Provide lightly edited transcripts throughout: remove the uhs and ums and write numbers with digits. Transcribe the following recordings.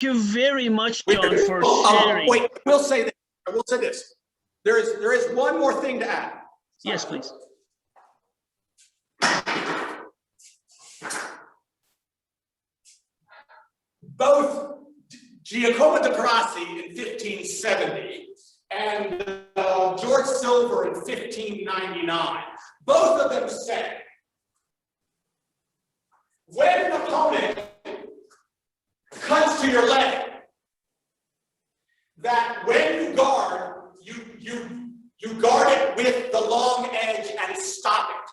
you very much, John, for sharing. Wait, I will say this. There is one more thing to add. Yes, please. Both Giacomo de Grassi in 1570 and George Silver in 1599, both of them say, when an opponent cuts to your leg, that when you guard, you guard it with the long edge and stop it.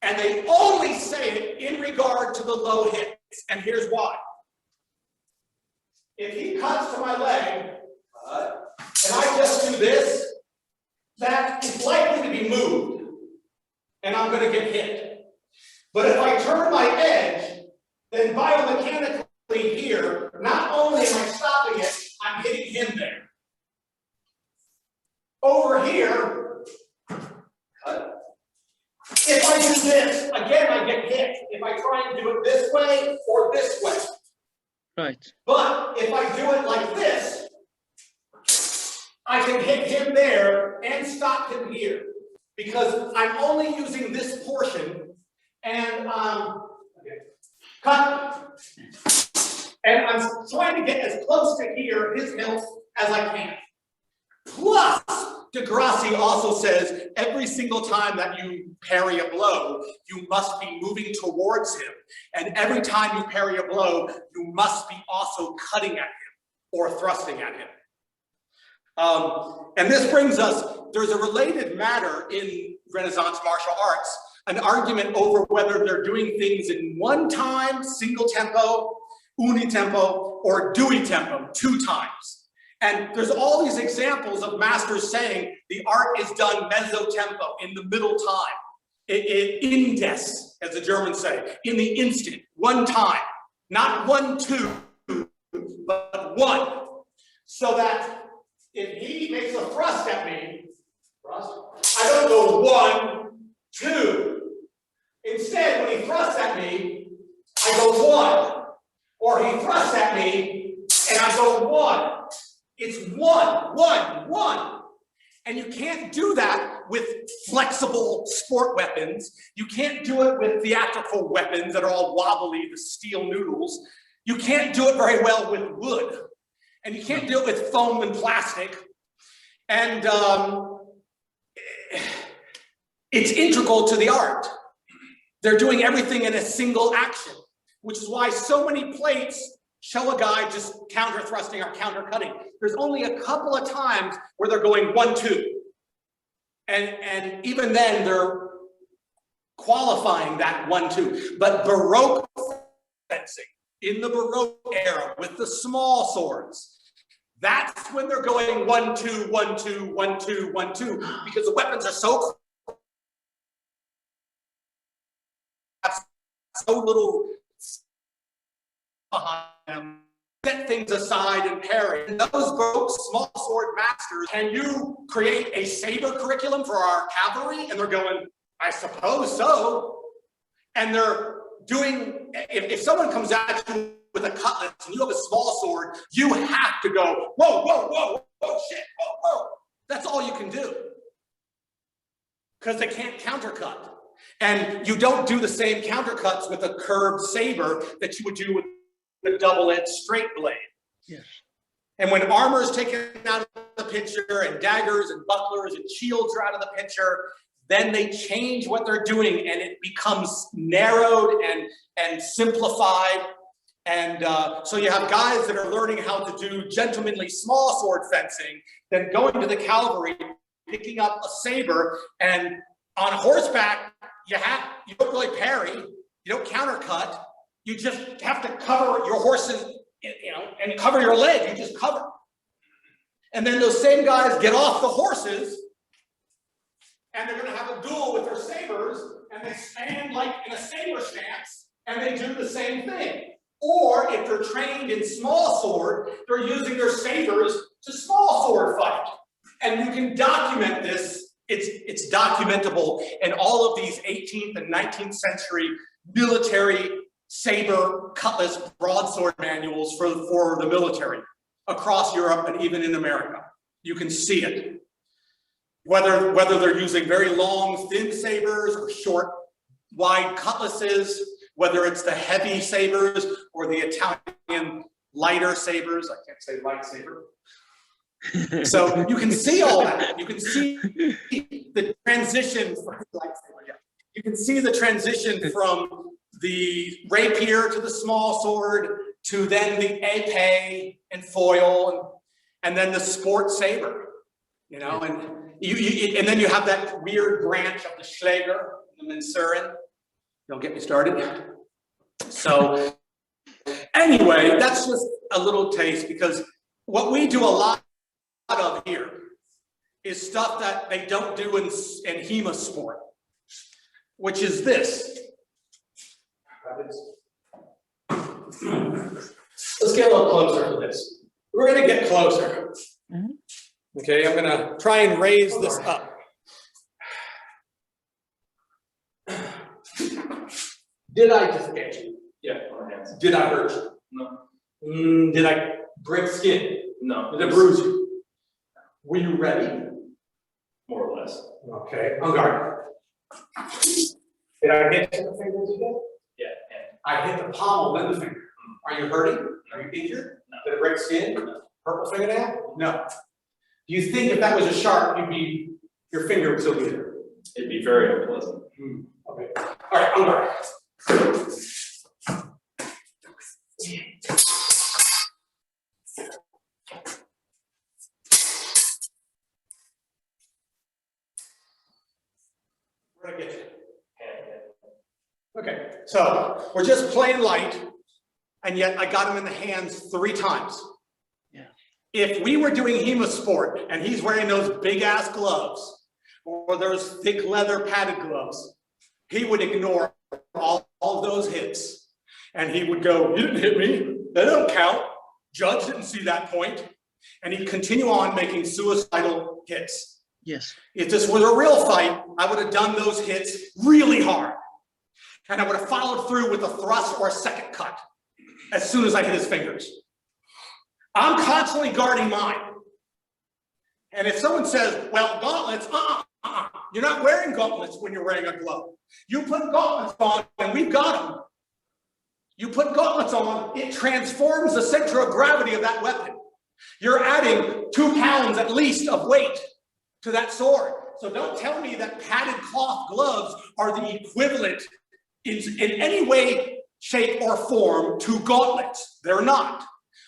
And they only say it in regard to the low hits. And here's why. If he cuts to my leg, and I just do this, that is likely to be moved, and I'm going to get hit. But if I turn my edge, then biomechanically here, not only am I stopping it, I'm hitting him there. Over here, if I do this, again, I get hit. If I try and do it this way or this way. Right. But if I do it like this, I can hit him there and stop him here. Because I'm only using this portion and cut. And I'm trying to get as close to here, his hilt, as I can. Plus, de Grassi also says every single time that you parry a blow, you must be moving towards him. And every time you parry a blow, you must be also cutting at him or thrusting at him. And this brings us, there's a related matter in Renaissance martial arts, an argument over whether they're doing things in one time, single tempo, unitempo, or due tempo, 2 times. And there's all these examples of masters saying the art is done mezzo-tempo, in the middle time, in des, as the Germans say, in the instant, one time, not 1, 2, but 1. So that if he makes a thrust at me, I don't go 1, 2. Instead, when he thrusts at me, I go 1. Or he thrusts at me, and I go 1. It's 1, 1, 1. And you can't do that with flexible sport weapons. You can't do it with theatrical weapons that are all wobbly, the steel noodles. You can't do it very well with wood. And you can't do it with foam and plastic. And it's integral to the art. They're doing everything in a single action, which is why so many plates show a guy just counter thrusting or counter cutting. There's only a couple of times where they're going 1, 2. And even then they're qualifying that 1, 2. But Baroque fencing, in the Baroque era with the small swords, that's when they're going 1, 2, 1, 2, 1, 2, 1, 2, because the weapons are so little behind them, set things aside and parry. And those Baroque small sword masters, can you create a saber curriculum for our cavalry? And they're going, I suppose so. And they're doing, if someone comes at you with a cutlass and you have a small sword, you have to go, whoa, whoa, whoa, whoa, shit, whoa, whoa. That's all you can do. Because they can't countercut. And you don't do the same countercuts with a curved saber that you would do with a double-edged straight blade. Yes. And when armor is taken out of the picture and daggers and bucklers and shields are out of the picture, then they change what they're doing and it becomes narrowed and simplified. And so you have guys that are learning how to do gentlemanly small sword fencing, then going to the cavalry, picking up a saber, and on horseback, you don't really parry, you don't countercut, you just have to cover your horses, and cover your leg, you just cover. And then those same guys get off the horses, and they're gonna have a duel with their sabers, and they stand like in a saber stance, and they do the same thing. Or if they're trained in small sword, they're using their sabers to small sword fight. And you can document this. It's documentable in all of these 18th and 19th century military saber, cutlass, broadsword manuals for the military across Europe and even in America. You can see it. Whether they're using very long, thin sabers or short, wide cutlasses, whether it's the heavy sabers or the Italian lighter sabers. I can't say light saber. So you can see all that. You can see the transition from you can see the transition from the rapier to the small sword to then the épée and foil and then the sport saber, you know, and and then you have that weird branch of the Schläger, the Mensuren. Don't get me started. So anyway, that's just a little taste, because what we do a lot of here is stuff that they don't do in HEMA sport, which is this. Let's get a little closer to this. We're going to get closer. Okay, I'm going to try and raise this up. Did I just get you? Yeah, on hands. Did I hurt you? No. Did I break skin? No. Did I bruise you? Were you ready? More or less. Okay, on guard. Did I hit the fingers again? Yeah. I hit the pommel, then the finger. Are you hurting? Are you injured? No. Did it break skin? No. Purple fingernail? No. Do you think if that was a sharp, your finger would still be there? It'd be very unpleasant. Okay. All right, on guard. Where'd I get you? Okay, so we're just playing light, and yet I got him in the hands 3 times. Yeah. If we were doing HEMA sport and he's wearing those big ass gloves or those thick leather padded gloves, he would ignore all of those hits. And he would go, "You didn't hit me, that don't count. Judge didn't see that point." And he'd continue on making suicidal hits. Yes. If this was a real fight, I would have done those hits really hard. And I would have followed through with a thrust or a second cut as soon as I hit his fingers. I'm constantly guarding mine. And if someone says, well, gauntlets, you're not wearing gauntlets when you're wearing a glove. You put gauntlets on, and we've got them. You put gauntlets on, it transforms the center of gravity of that weapon. You're adding 2 pounds at least of weight to that sword. So don't tell me that padded cloth gloves are the equivalent in any way, shape, or form to gauntlets. They're not.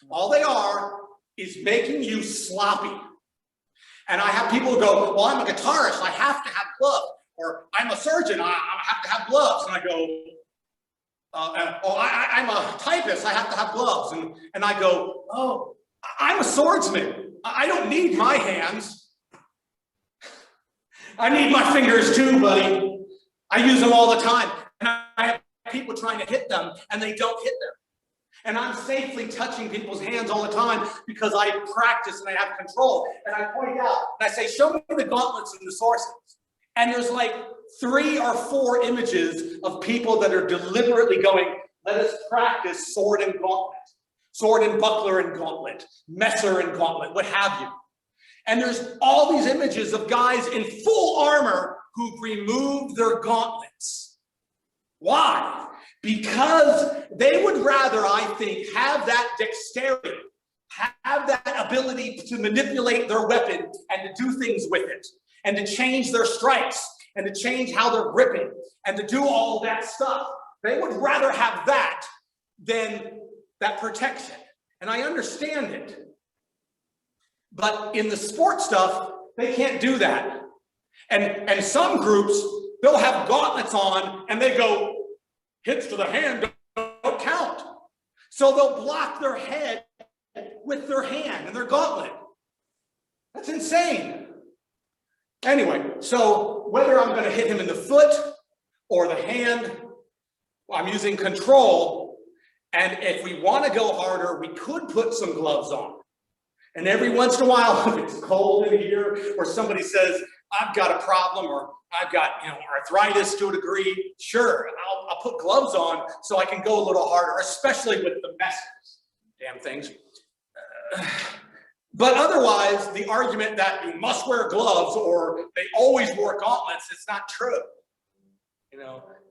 All they are is making you sloppy. And I have people who go, well, I'm a guitarist, I have to have gloves. Or I'm a surgeon, I have to have gloves. And I go, I'm a typist, I have to have gloves. And I go, oh, I'm a swordsman. I don't need my hands. I need my fingers too, buddy. I use them all the time. And I have people trying to hit them, and they don't hit them. And I'm safely touching people's hands all the time because I practice and I have control. And I point out, and I say, show me the gauntlets and the sources. And there's like 3 or 4 images of people that are deliberately going, let us practice sword and gauntlet, sword and buckler and gauntlet, messer and gauntlet, what have you. And there's all these images of guys in full armor who've removed their gauntlets. Why? Because they would rather, I think, have that dexterity, have that ability to manipulate their weapon and to do things with it, and to change their strikes, and to change how they're gripping, and to do all that stuff. They would rather have that than that protection. And I understand it. But in the sport stuff, they can't do that. And some groups, they'll have gauntlets on, and they go, hits to the hand don't count. So they'll block their head with their hand and their gauntlet. That's insane. Anyway, so whether I'm going to hit him in the foot or the hand, I'm using control. And if we want to go harder, we could put some gloves on. And every once in a while, if it's cold in here, or somebody says, I've got a problem, or I've got, arthritis to a degree. Sure, I'll put gloves on so I can go a little harder, especially with the messers, damn things. But otherwise, the argument that you must wear gloves or they always wore gauntlets, it's not true.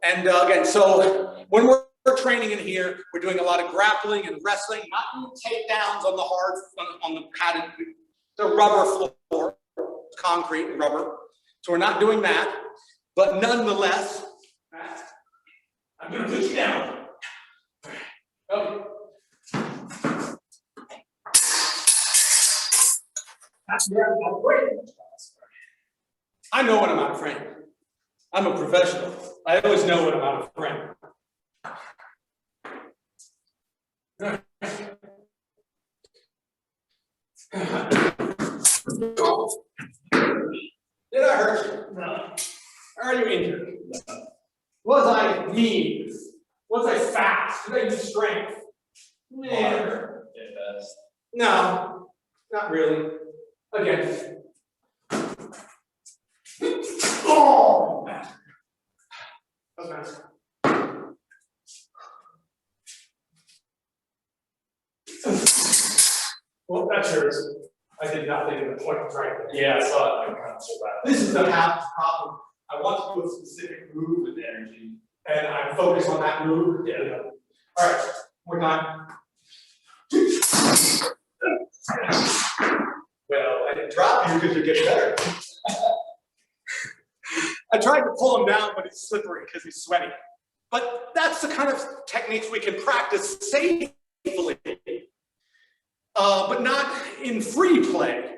And again, so when we're training in here, we're doing a lot of grappling and wrestling, not doing takedowns on the on the padded, the rubber floor, concrete and rubber. So we're not doing that, but nonetheless, I'm going to put you down. Okay. I know when I'm out of frame. I'm a professional. I always know when I'm out of frame. Did I hurt you? No. Are you injured? No. Was I mean? Was I fast? Did I use strength? Water, at best. No, not really. Again. Oh! That was nice. Well, that's yours. I did nothing in the point right there. Yeah, I saw it. I'm kind of so bad. This is the half problem. I want to do a specific move with energy, and I focus on that move. Yeah. All right, more time. Well, I didn't drop you because you're getting better. I tried to pull him down, but he's slippery because he's sweaty. But that's the kind of techniques we can practice safely, but not in free play.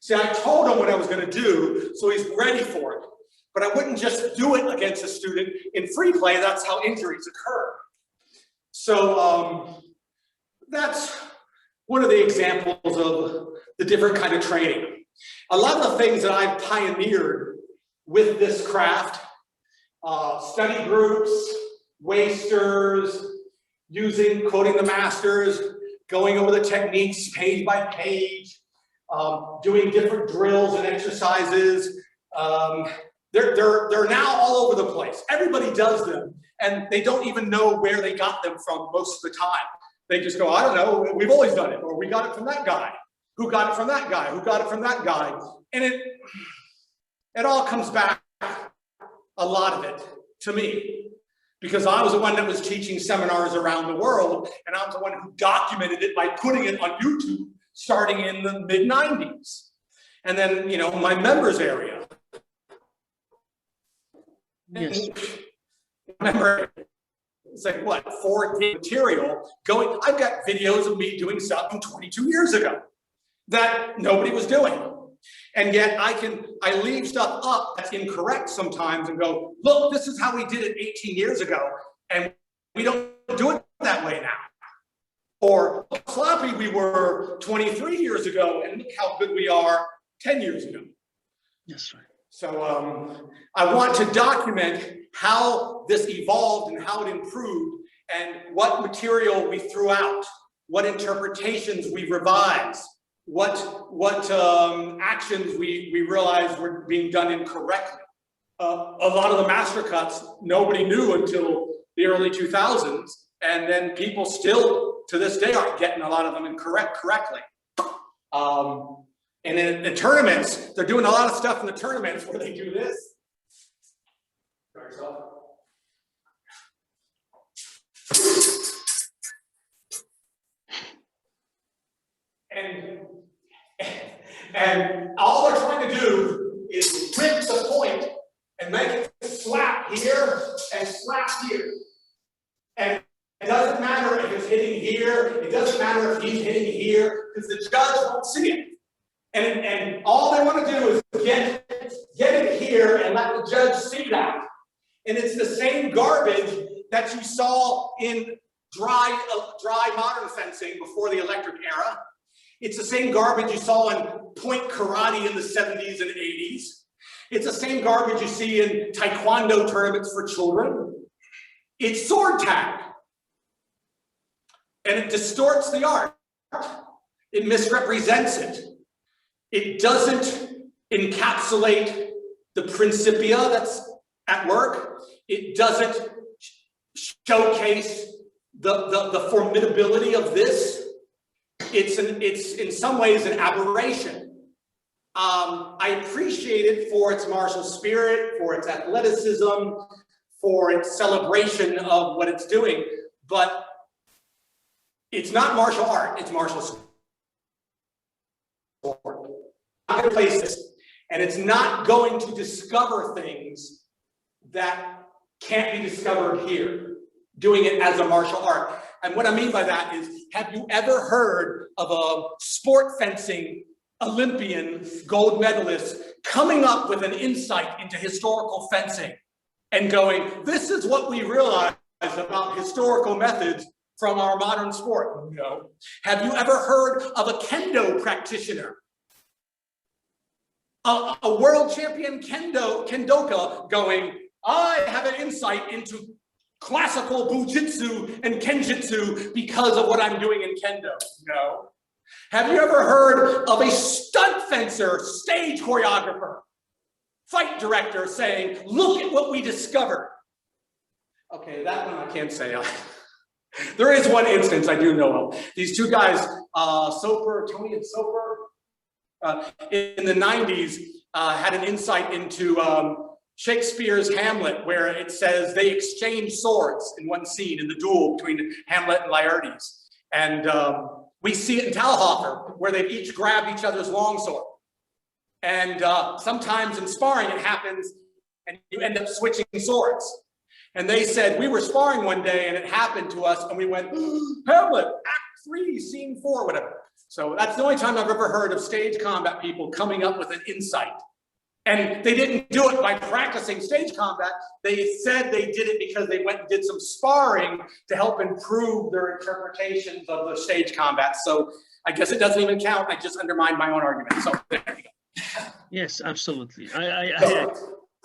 See, I told him what I was going to do, so he's ready for it. But I wouldn't just do it against a student in free play. That's how injuries occur. So that's one of the examples of the different kind of training. A lot of the things that I've pioneered with this craft, study groups, wasters, quoting the masters, going over the techniques page by page, doing different drills and exercises. They're now all over the place. Everybody does them, and they don't even know where they got them from most of the time. They just go, I don't know, we've always done it, or we got it from that guy. Who got it from that guy? Who got it from that guy? And it all comes back, a lot of it, to me. Because I was the one that was teaching seminars around the world, and I was the one who documented it by putting it on YouTube starting in the mid-90s. And then, my members area. Yes. Remember, it's like, what, 4D material going, I've got videos of me doing stuff from 22 years ago that nobody was doing. And yet I leave stuff up that's incorrect sometimes and go, look, this is how we did it 18 years ago, and we don't do it that way now. Or look how sloppy we were 23 years ago, and look how good we are 10 years ago. That's right. So I want to document how this evolved and how it improved, and what material we threw out, what interpretations we revised, what actions we realized were being done incorrectly. A lot of the master cuts nobody knew until the early 2000s, and then people still to this day aren't getting a lot of them correctly. And in tournaments, they're doing a lot of stuff in the tournaments where they do this. And all they're trying to do is rip the point and make it slap here and slap here. And it doesn't matter if it's hitting here, it doesn't matter if he's hitting here, because the judge won't see it. And all they want to do is get it here and let the judge see that. And it's the same garbage that you saw in dry modern fencing before the electric era. It's the same garbage you saw in point karate in the 70s and 80s. It's the same garbage you see in taekwondo tournaments for children. It's sword tag. And it distorts the art. It misrepresents it. It doesn't encapsulate the principia that's at work. It doesn't showcase the formidability of this. It's in some ways an aberration. I appreciate it for its martial spirit, for its athleticism, for its celebration of what it's doing, but it's not martial art, it's martial sport. I'm going to place this, and it's not going to discover things that can't be discovered here, doing it as a martial art. And what I mean by that is, have you ever heard of a sport fencing Olympian gold medalist coming up with an insight into historical fencing and going, this is what we realize about historical methods from our modern sport? No. Have you ever heard of a kendo practitioner? A world champion kendoka going, I have an insight into classical bujitsu and kenjutsu because of what I'm doing in kendo? No. Have you ever heard of a stunt fencer, stage choreographer, fight director saying, look at what we discovered? Okay, that one I can't say. There is one instance I do know of. These two guys, Tony and Soper, in the 90s, had an insight into Shakespeare's Hamlet, where it says they exchanged swords in one scene in the duel between Hamlet and Laertes. And we see it in Talhofer, where they each grab each other's longsword. And sometimes in sparring it happens, and you end up switching swords. And they said, we were sparring one day and it happened to us, and we went, Hamlet, Act 3, Scene 4, whatever. So that's the only time I've ever heard of stage combat people coming up with an insight. And they didn't do it by practicing stage combat. They said they did it because they went and did some sparring to help improve their interpretations of the stage combat. So I guess it doesn't even count. I just undermined my own argument. So there you go. Yes, absolutely.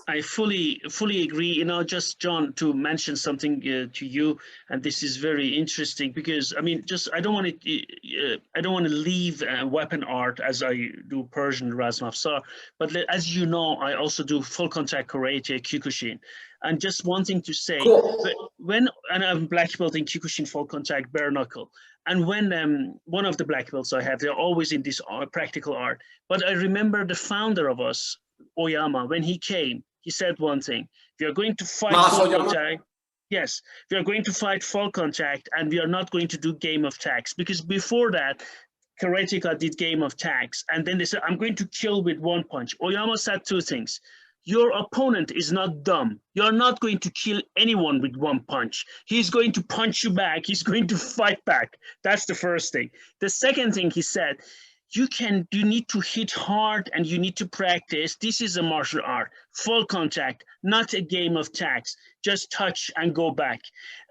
I fully agree. You know, just John, to mention something to you, and this is very interesting because I mean, just I don't want to leave weapon art as I do Persian Razmafzar, but as you know, I also do full contact karate, Kyokushin. And just one thing to say, cool. And I'm black belt in Kyokushin full contact bare knuckle. And when one of the black belts I have, they're always in this practical art. But I remember the founder of us, Oyama, when he came, he said one thing: if you're going to fight full contact, yes, we are going to fight full contact, and we are not going to do game of tags, because before that, Karateka did game of tags, and then they said, I'm going to kill with one punch. Oyama said two things: your opponent is not dumb. You're not going to kill anyone with one punch. He's going to punch you back. He's going to fight back. That's the first thing. The second thing he said, you need to hit hard and you need to practice. This is a martial art, full contact, not a game of tags. Just touch and go back.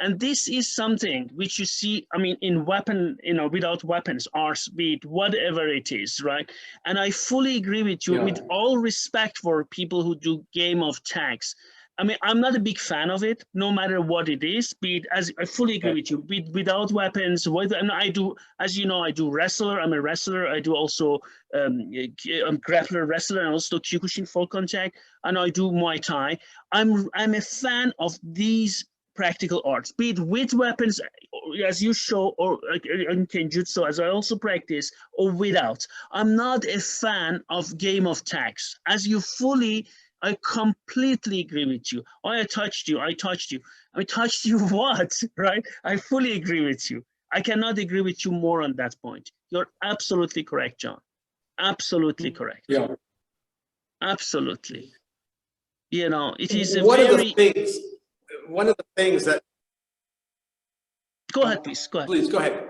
And this is something which you see, I mean, in weapon, without weapons, arts, be it whatever it is, right? And I fully agree with you, with all respect for people who do game of tags. I mean, I'm not a big fan of it, no matter what it is, be it, as I fully agree with you, without weapons, and I do, as you know, I do wrestler, I'm a wrestler, I do also, I'm grappler wrestler, and also Kyokushin full contact, and I do Muay Thai. I'm a fan of these practical arts, be it with weapons, as you show, or in Kenjutsu, as I also practice, or without. I'm not a fan of game of tags, as you fully, I completely agree with you. Oh, I touched you. I touched you what, right? I fully agree with you. I cannot agree with you more on that point. You're absolutely correct, John. Absolutely correct. Yeah. Absolutely. It is one of the things that... Go ahead, please. Go ahead. Please, go ahead.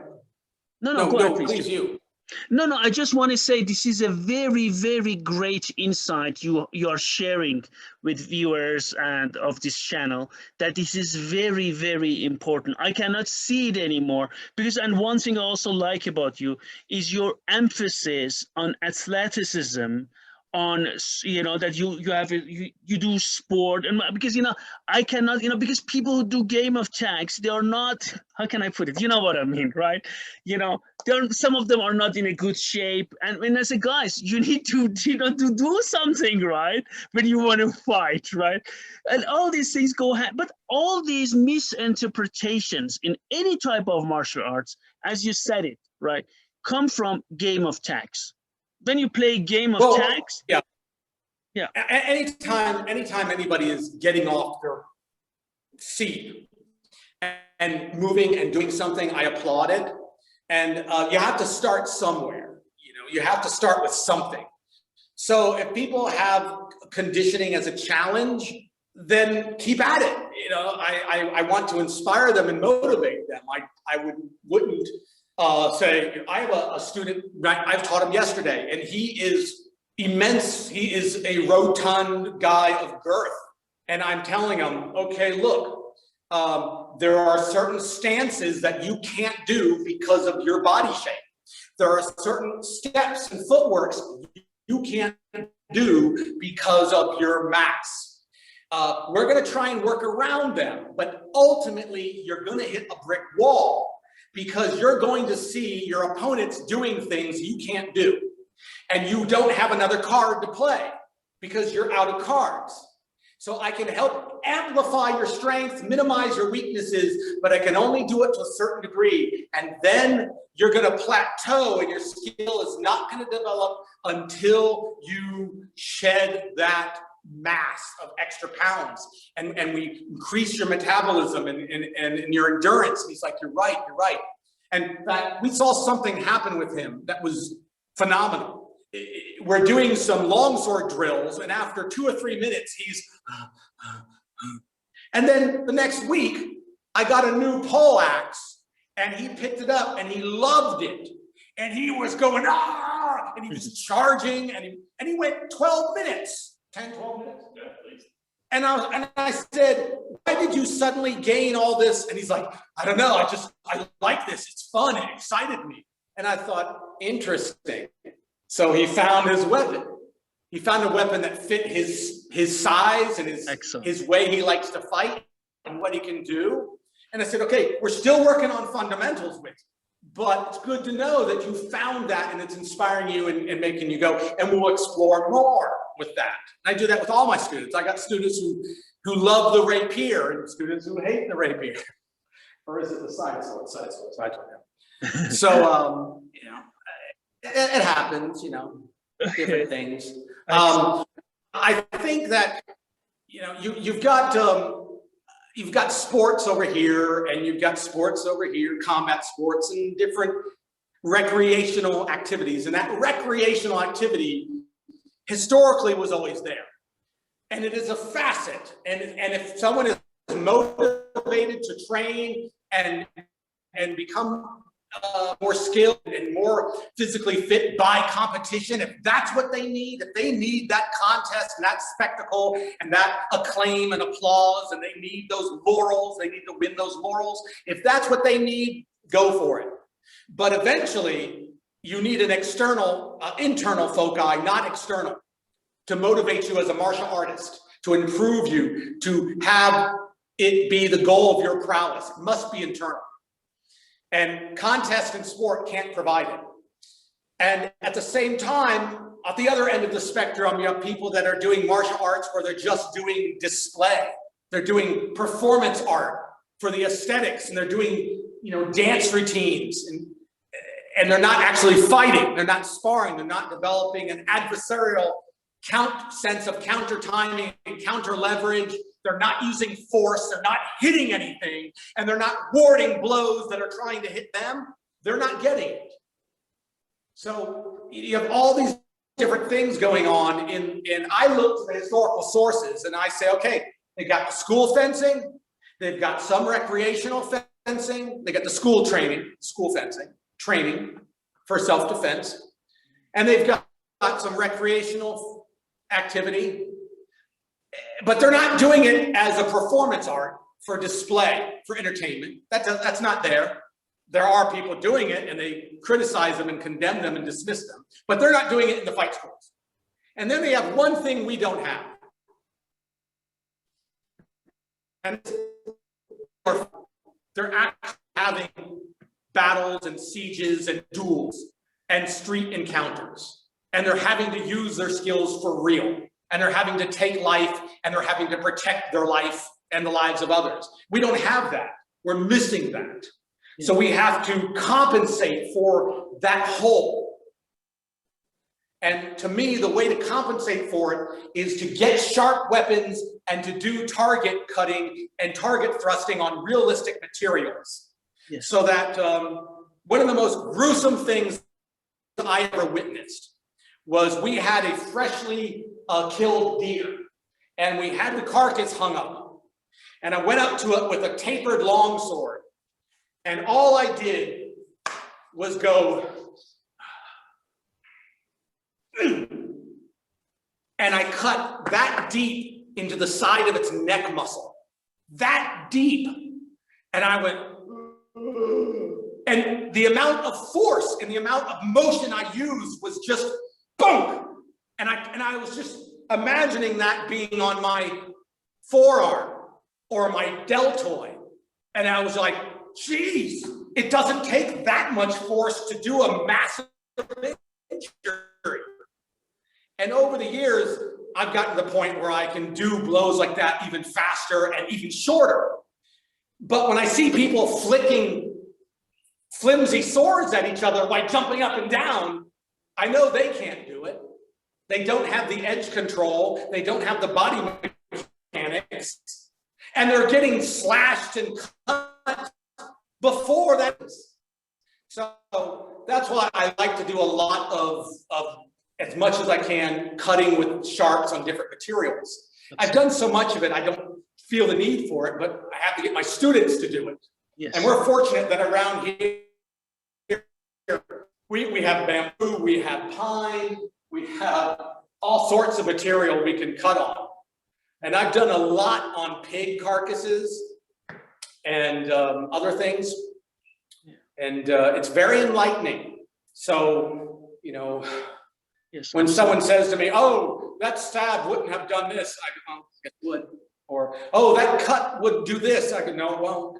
No, go ahead, please. Please, you. No, I just want to say this is a very, very great insight you are sharing with viewers and of this channel, that this is very, very important. I cannot see it anymore because, and one thing I also like about you is your emphasis on athleticism, on, that you do sport, and because I cannot, because people who do game of tags, they are not, how can I put it, you know what I mean, right? Some of them are not in a good shape, and I say, guys, you need to to do something, right, when you want to fight, right? And all these things go but all these misinterpretations in any type of martial arts, as you said it, right, come from game of tags. When you play game of tags, yeah. Anytime anybody is getting off their seat and moving and doing something, I applaud it. And you have to start somewhere. You have to start with something. So if people have conditioning as a challenge, then keep at it. I want to inspire them and motivate them. I wouldn't say, I have a student, I've taught him yesterday, and he is immense. He is a rotund guy of girth. And I'm telling him, okay, look, there are certain stances that you can't do because of your body shape. There are certain steps and footworks you can't do because of your mass. We're going to try and work around them, but ultimately you're going to hit a brick wall because you're going to see your opponents doing things you can't do. And you don't have another card to play because you're out of cards. So I can help amplify your strengths, minimize your weaknesses, but I can only do it to a certain degree. And then you're going to plateau and your skill is not going to develop until you shed that mass of extra pounds. And we increase your metabolism and your endurance. And he's like, you're right. And in fact, we saw something happen with him that was phenomenal. We're doing some longsword drills, and after 2 or 3 minutes, he's, and then the next week, I got a new pole axe, and he picked it up, and he loved it, and he was going, and he was charging, and he went 12 minutes, 10, 12 minutes, yeah, at least. And I said, why did you suddenly gain all this? And he's like, I don't know, I like this, it's fun, it excited me. And I thought, interesting. So he found his weapon. He found a weapon that fit his size and his way he likes to fight and what he can do. And I said, okay, we're still working on fundamentals with you, but it's good to know that you found that and it's inspiring you and making you go, and we'll explore more with that. And I do that with all my students. I got students who love the rapier and students who hate the rapier. Or is it the side sword? So, it happens, different things. I think that, you've got sports over here and you've got sports over here, combat sports and different recreational activities. And that recreational activity historically was always there. And it is a facet. And if someone is motivated to train and become more skilled and more physically fit by competition, if that's what they need, if they need that contest and that spectacle and that acclaim and applause, and they need those laurels, they need to win those laurels, if that's what they need, go for it. But eventually, you need an external, internal foci, not external, to motivate you as a martial artist, to improve you, to have it be the goal of your prowess. It must be internal. And contest and sport can't provide it. And at the same time, at the other end of the spectrum, you have people that are doing martial arts where they're just doing display. They're doing performance art for the aesthetics, and they're doing, dance routines, and they're not actually fighting. They're not sparring. They're not developing an adversarial sense of counter timing and counter leverage. They're not using force, they're not hitting anything, and they're not warding blows that are trying to hit them. They're not getting it. So you have all these different things going on, and I look to the historical sources and I say, okay, they got the school fencing, they've got some recreational fencing, they got the school fencing, training for self-defense, and they've got some recreational activity. But they're not doing it as a performance art for display, for entertainment. That's not there. There are people doing it and they criticize them and condemn them and dismiss them, but they're not doing it in the fight schools. And then they have one thing we don't have. And they're actually having battles and sieges and duels and street encounters. And they're having to use their skills for real. And they're having to take life, and they're having to protect their life and the lives of others. We don't have that. We're missing that. Yeah. So we have to compensate for that hole. And to me, the way to compensate for it is to get sharp weapons and to do target cutting and target thrusting on realistic materials. Yes. So that one of the most gruesome things I ever witnessed was we had a freshly killed deer, and we had the carcass hung up. And I went up to it with a tapered longsword, and all I did was go, and I cut that deep into the side of its neck muscle, that deep. And I went, and the amount of force and the amount of motion I used was just boom. And I was just imagining that being on my forearm or my deltoid. And I was like, geez, it doesn't take that much force to do a massive injury. And over the years, I've gotten to the point where I can do blows like that even faster and even shorter. But when I see people flicking flimsy swords at each other by jumping up and down, I know they can't do it. They don't have the edge control. They don't have the body mechanics. And they're getting slashed and cut before that. So that's why I like to do a lot of as much as I can, cutting with sharps on different materials. I've done so much of it, I don't feel the need for it, but I have to get my students to do it. Yes. And we're fortunate that around here, we have bamboo, we have pine, we have all sorts of material we can cut on. And I've done a lot on pig carcasses and other things. And it's very enlightening. So, you know, yes, when someone says to me, oh, that stab wouldn't have done this, I go, oh, it would. Or, oh, that cut would do this. I go, no, it won't.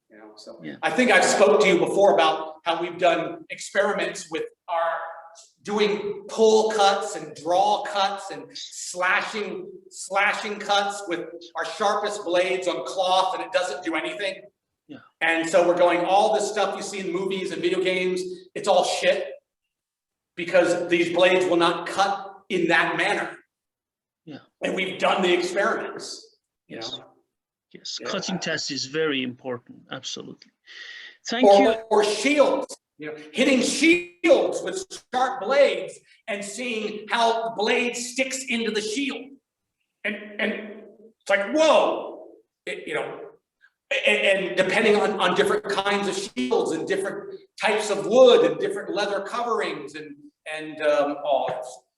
You know, so yeah. I think I've spoke to you before about how we've done experiments with our doing pull cuts and draw cuts and slashing cuts with our sharpest blades on cloth, and it doesn't do anything. Yeah. And so we're going, all this stuff you see in movies and video games, it's all shit, because these blades will not cut in that manner. Yeah. And we've done the experiments. Yes. You know? Yes. Yeah. Cutting test is very important. Absolutely. Thank you. Or shields. You know, hitting shields with sharp blades and seeing how the blade sticks into the shield. And it's like, whoa, you know, and depending on different kinds of shields and different types of wood and different leather coverings and all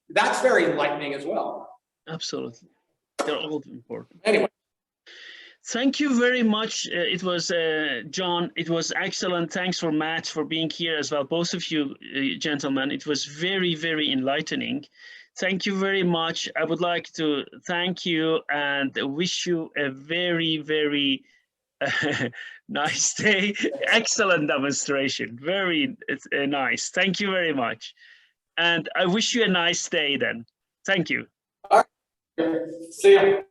that's very enlightening as well. Absolutely. They're all important. Anyway. Thank you very much. It was John. It was excellent. Thanks for Matt for being here as well. Both of you gentlemen. It was very, very enlightening. Thank you very much. I would like to thank you and wish you a very, very nice day. Excellent demonstration. Very nice. Thank you very much. And I wish you a nice day then. Thank you. All right. See you.